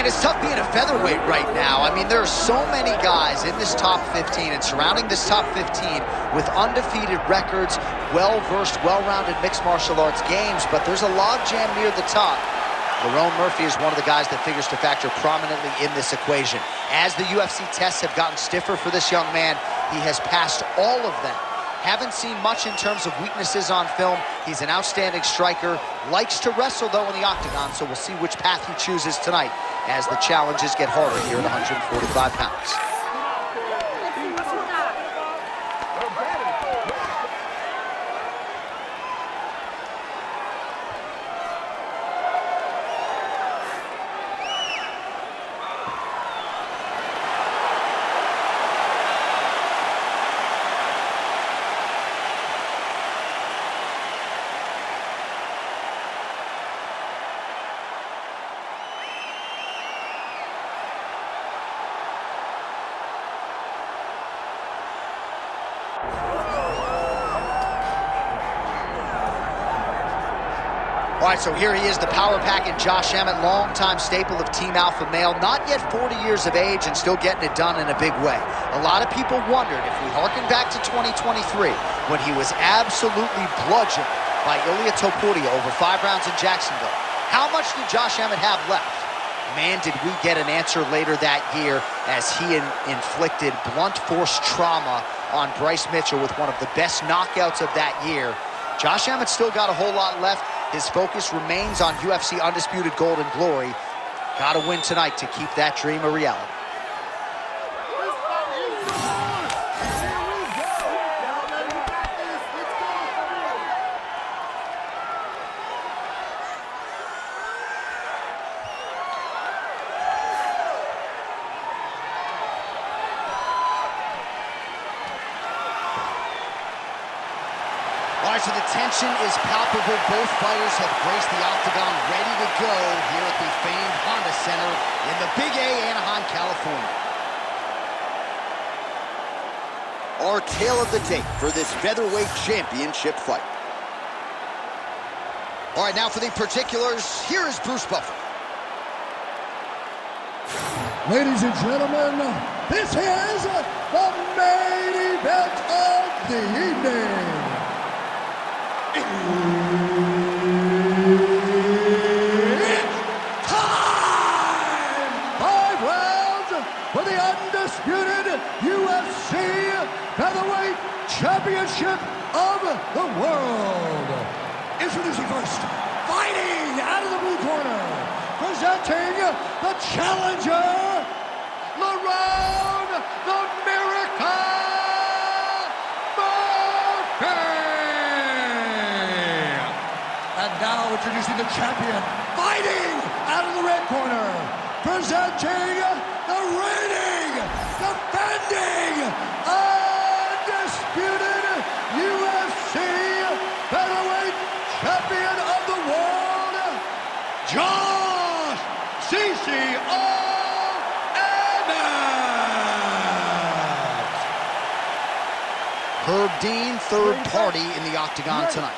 Man, it's tough being a featherweight right now. I mean, there are so many guys in this top 15 and surrounding this top 15 with undefeated records, well-versed, well-rounded mixed martial arts games, but there's a logjam near the top. Lerone Murphy is one of the guys that figures to factor prominently in this equation. As the UFC tests have gotten stiffer for this young man, he has passed all of them. Haven't seen much in terms of weaknesses on film. He's an outstanding striker, likes to wrestle though in the octagon, so we'll see which path he chooses tonight as the challenges get harder here at 145 pounds. All right, so here he is, the power packing Josh Emmett, longtime staple of Team Alpha Male, not yet 40 years of age and still getting it done in a big way. A lot of people wondered if we harken back to 2023 when he was absolutely bludgeoned by Ilia Topuria over 5 rounds in Jacksonville. How much did Josh Emmett have left? Man, did we get an answer later that year as he inflicted blunt force trauma on Bryce Mitchell with one of the best knockouts of that year. Josh Emmett still got a whole lot left. His focus remains on UFC Undisputed Gold and Glory. Got to win tonight to keep that dream a reality. All right, so the tension is palpable. Both fighters have graced the octagon, ready to go here at the famed Honda Center in the Big A, Anaheim, California. Our tale of the tape for this featherweight championship fight. All right, now for the particulars, here is Bruce Buffer. Ladies and gentlemen, this is the main event of the evening. It's time! 5 rounds for the undisputed UFC Featherweight Championship of the world. Introducing first, fighting out of the blue corner, presenting the challenger, Lerone the Miracle Murphy. And now introducing the champion, fighting out of the red corner, presenting the reigning, defending, undisputed UFC Featherweight Champion of the world, Josh CCO Emmett. Herb Dean, third party in the octagon tonight.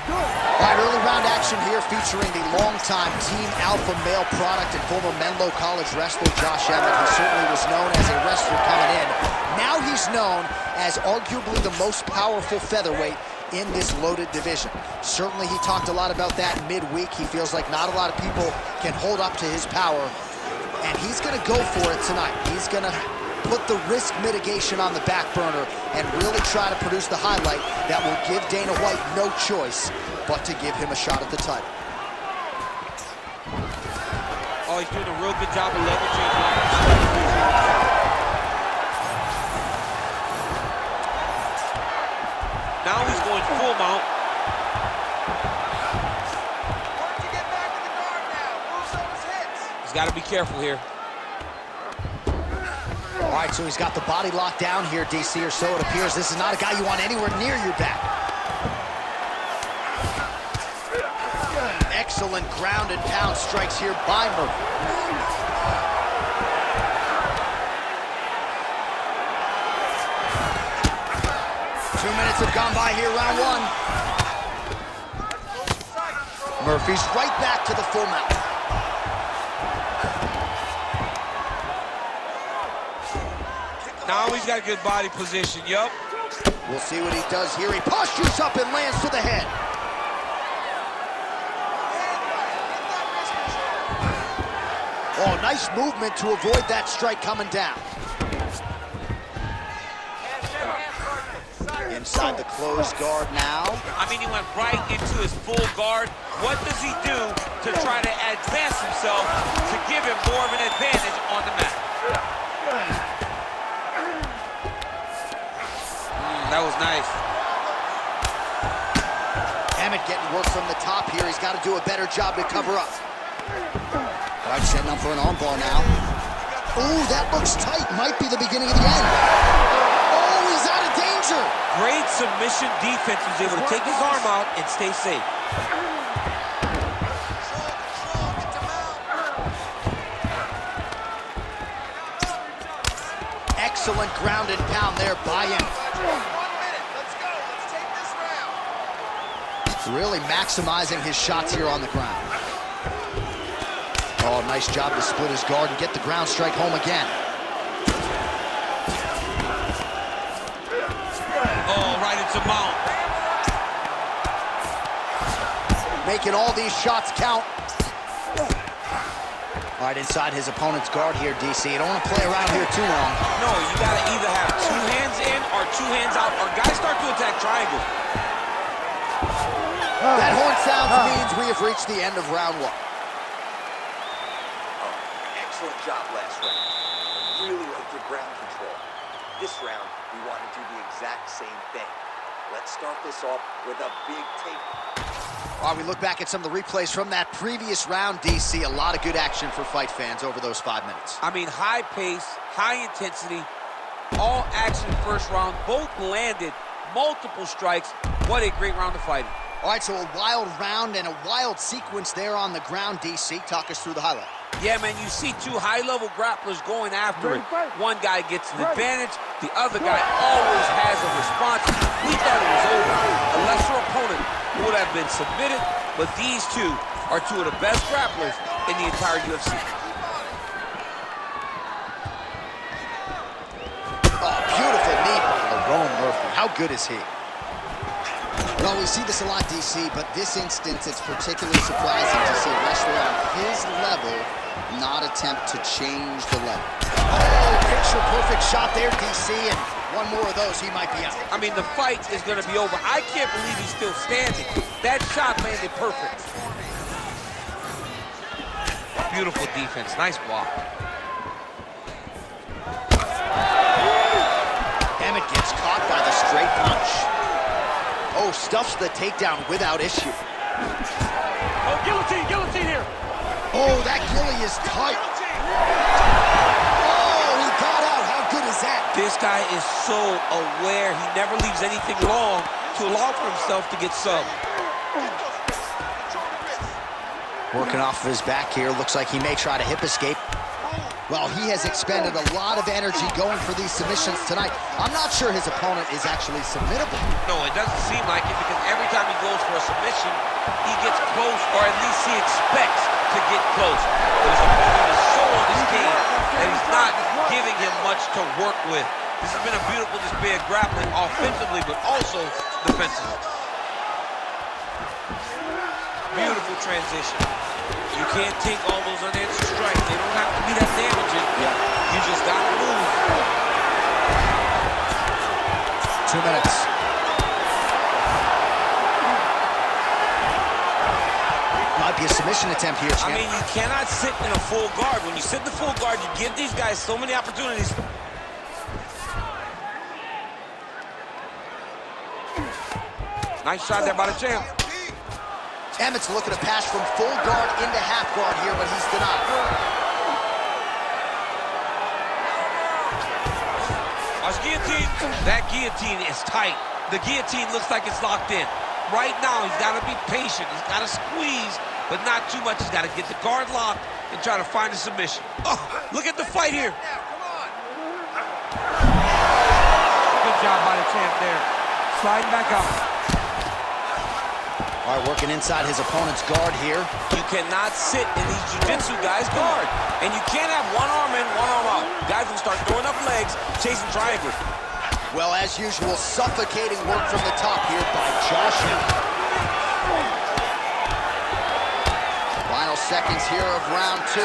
All right, early round action here featuring the longtime Team Alpha Male product and former Menlo College wrestler Josh Emmett, who certainly was known as a wrestler coming in. Now he's known as arguably the most powerful featherweight in this loaded division. Certainly he talked a lot about that midweek. He feels like not a lot of people can hold up to his power, and he's going to go for it tonight. He's going to put the risk mitigation on the back burner and really try to produce the highlight that will give Dana White no choice but to give him a shot at the title. Oh, he's doing a real good job of leveraging. Now he's going full mount. Work to get back in the guard now. Moves on his hits. He's got to be careful here. All right, so he's got the body locked down here, DC, or so it appears. This is not a guy you want anywhere near your back. Excellent ground and pound strikes here by Murphy. Two minutes have gone by here, round one. Murphy's right back to the full mount. Now he's got good body position, yup. We'll see what he does here. He postures up and lands to the head. Oh, nice movement to avoid that strike coming down. Inside the closed guard now. I mean, he went right into his full guard. What does he do to try to advance himself to give him more of an advantage on the mat? That was nice. Emmett getting work from the top here. He's got to do a better job to cover up. All right, setting up for an armbar now. Ooh, that looks tight. Might be the beginning of the end. Oh, he's out of danger. Great submission defense. He was able to take his arm out and stay safe. Excellent ground and pound there by him. 1 minute. Let's go. Let's take this round. Really maximizing his shots here on the ground. Oh, nice job to split his guard and get the ground strike home again. Oh, right into mount. Making all these shots count. All right, inside his opponent's guard here, DC. You don't want to play around here too long. No, you got to either have 2 hands in or 2 hands out, or guys start to attack triangle. That horn sound means we have reached the end of round 1. Excellent job last round. Really like your ground control. This round, we want to do the exact same thing. Let's start this off with a big take. While we look back at some of the replays from that previous round, DC, a lot of good action for fight fans over those 5 minutes. I mean, high pace, high intensity, all action first round, both landed, multiple strikes. What a great round of fighting. All right, so a wild round and a wild sequence there on the ground, DC. Talk us through the highlight. Yeah, man, you see 2 high-level grapplers going after it. One guy gets an advantage, the other guy always has a response. We thought it was over. A lesser opponent would have been submitted, but these 2 are 2 of the best grapplers in the entire UFC. Oh, beautiful knee by Lerone Murphy. How good is he? Well, we see this a lot, DC, but this instance, it's particularly surprising to see a wrestler on his level not attempt to change the level. Oh, picture-perfect shot there, DC, and one more of those, he might be out. I mean, the fight is going to be over. I can't believe he's still standing. That shot landed perfect. Beautiful defense. Nice block. Emmett gets caught by the straight punch. Oh, stuffs the takedown without issue. Oh, guillotine, guillotine here. Oh, that gilly is tight. Oh, he got out. How good is that? This guy is so aware. He never leaves anything long to allow for himself to get subbed. Working off of his back here. Looks like he may try to hip escape. Well, he has expended a lot of energy going for these submissions tonight. I'm not sure his opponent is actually submittable. No, it doesn't seem like it, because every time he goes for a submission, he gets close, or at least he expects to get close. But his opponent is so on his game that he's not giving him much to work with. This has been a beautiful display of grappling offensively, but also defensively. Beautiful transition. You can't take all those unanswered strikes. They don't have to be that damaging. Yeah. You just got to move. 2 minutes. Might be a submission attempt here, champ. I mean, you cannot sit in a full guard. When you sit in the full guard, you give these guys so many opportunities. Nice shot there by the champ. Emmett's looking to pass from full guard into half guard here, but he's denied. Watch guillotine. That guillotine is tight. The guillotine looks like it's locked in. Right now, he's got to be patient. He's got to squeeze, but not too much. He's got to get the guard locked and try to find a submission. Oh, look at the fight here. Good job by the champ there. Sliding back out. All right, working inside his opponent's guard here. You cannot sit in these jiu-jitsu guys' guard. And you can't have one arm in, one arm out. Guys will start throwing up legs, chasing triangles. Well, as usual, suffocating work from the top here by Josh Emmett. Final seconds here of round 2.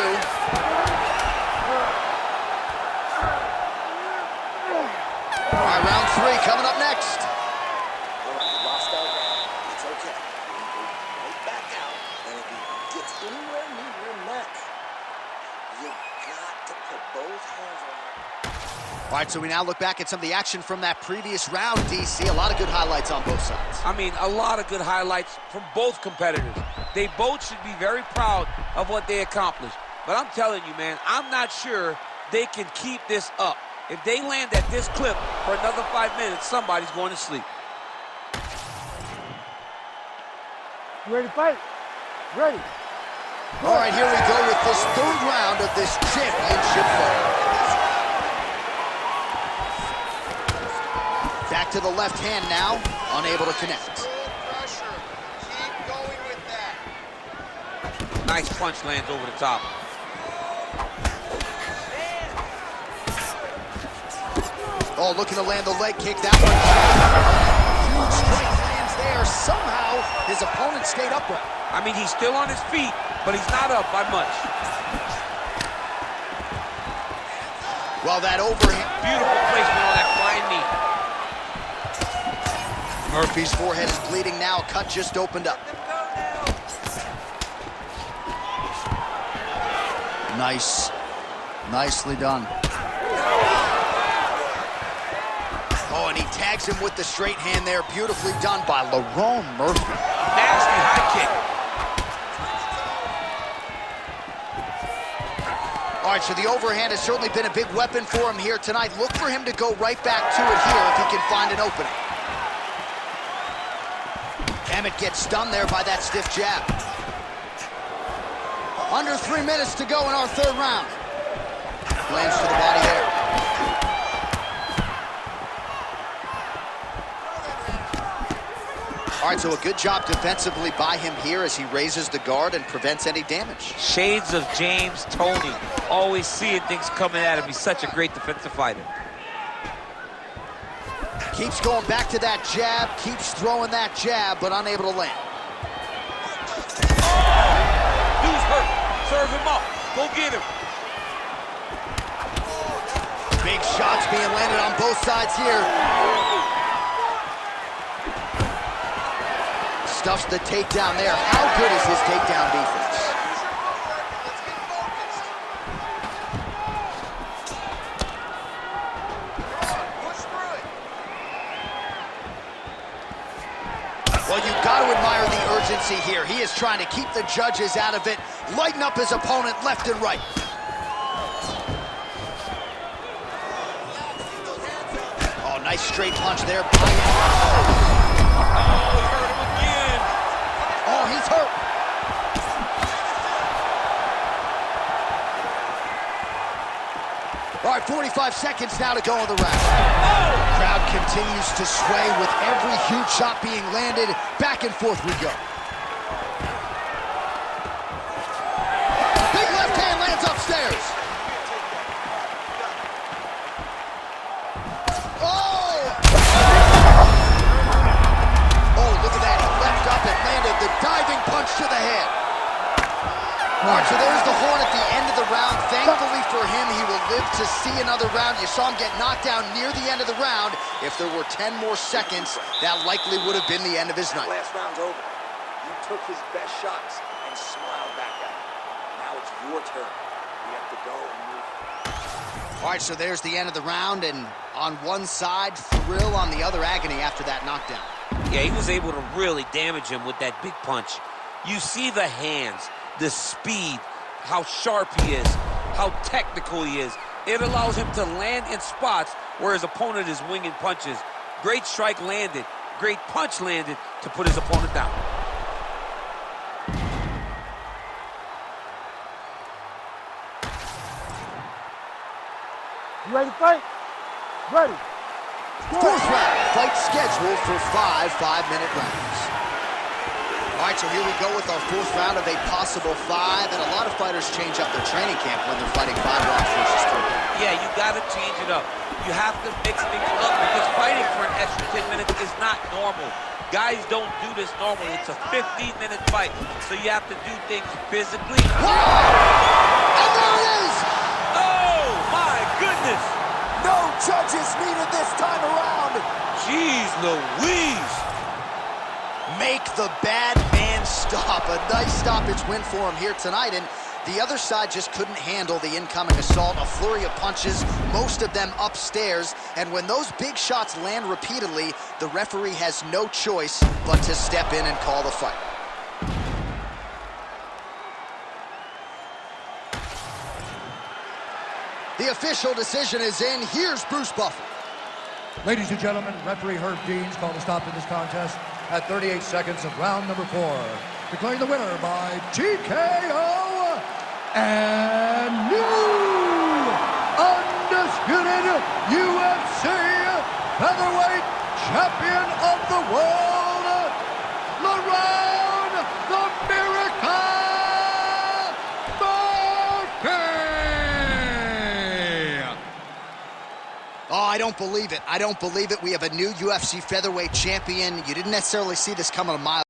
All right, round 3 coming up next. All right, you lost that round. It's okay. You can go right back out, and if he gets anywhere near your neck, you got to put both hands on him. All right, so we now look back at some of the action from that previous round, DC. A lot of good highlights on both sides. I mean, a lot of good highlights from both competitors. They both should be very proud of what they accomplished. But I'm telling you, man, I'm not sure they can keep this up. If they land at this clip for another 5 minutes, somebody's going to sleep. You ready to fight? Ready. All right, here we go with this 3rd round of this championship fight. Back to the left hand now, unable to connect. Pressure. Keep going with that. Nice punch lands over the top. Oh, looking to land the leg kick. That one. Huge strike lands there. Somehow, his opponent stayed upright. I mean, he's still on his feet, but he's not up by much. Well, that overhand. Beautiful placement on that flying knee. Murphy's forehead is bleeding now. Cut just opened up. Nice. Nicely done. Oh, and he tags him with the straight hand there. Beautifully done by Lerone Murphy. Nasty high kick. All right, so the overhand has certainly been a big weapon for him here tonight. Look for him to go right back to it here if he can find an opening. Emmett gets stunned there by that stiff jab. Under 3 minutes to go in our 3rd round. Lands to the body there. All right, so a good job defensively by him here as he raises the guard and prevents any damage. Shades of James Toney. Always seeing things coming at him. He's such a great defensive fighter. Keeps going back to that jab, keeps throwing that jab, but unable to land. Dude's hurt. Serve him up. Go get him. Big shots being landed on both sides here. Stuffs the takedown there. How good is his takedown defense? Let's get focused. Come on, push through it. Well, you've got to admire the urgency here. He is trying to keep the judges out of it, lighten up his opponent left and right. Oh, nice straight punch there. Oh, he's hurt. All right, 45 seconds now to go in the round. Crowd continues to sway with every huge shot being landed. Back and forth we go. Big left hand lands upstairs. Oh! Oh, look at that. He leapt up and landed the diving punch to the head. All right, so there's the horn at the end of the round. Thankfully for him, he will live to see another round. You saw him get knocked down near the end of the round. If there were 10 more seconds, that likely would have been the end of his night. Last round's over. You took his best shots and smiled back at him. Now it's your turn. You have to go and move. All right, so there's the end of the round, and on one side, thrill, on the other, agony after that knockdown. Yeah, he was able to really damage him with that big punch. You see the hands, the speed, how sharp he is, how technical he is. It allows him to land in spots where his opponent is winging punches. Great strike landed, great punch landed to put his opponent down. You ready to fight? Ready. 4th round, fight scheduled for 5 5-minute rounds. All right, so here we go with our fourth round of a possible 5, and a lot of fighters change up their training camp when they're fighting 5 rounds versus 3. Yeah, you got to change it up. You have to mix things up because fighting for an extra 10 minutes is not normal. Guys don't do this normally. It's a 15-minute fight, so you have to do things physically. Whoa! And there it is! Oh, my goodness! No judges needed this time around. Jeez Louise! Make the bad man stop. A nice stoppage win for him here tonight, and the other side just couldn't handle the incoming assault. A flurry of punches, most of them upstairs, and when those big shots land repeatedly, the referee has no choice but to step in and call the fight. The official decision is in. Here's Bruce Buffer. Ladies and gentlemen, referee Herb Dean's called a stop in this contest at 38 seconds of round number 4. Declaring the winner by TKO and new undisputed UFC featherweight champion of the world, Lerone the Miracle Murphy! Oh, I don't believe it. I don't believe it. We have a new UFC featherweight champion. You didn't necessarily see this coming a mile.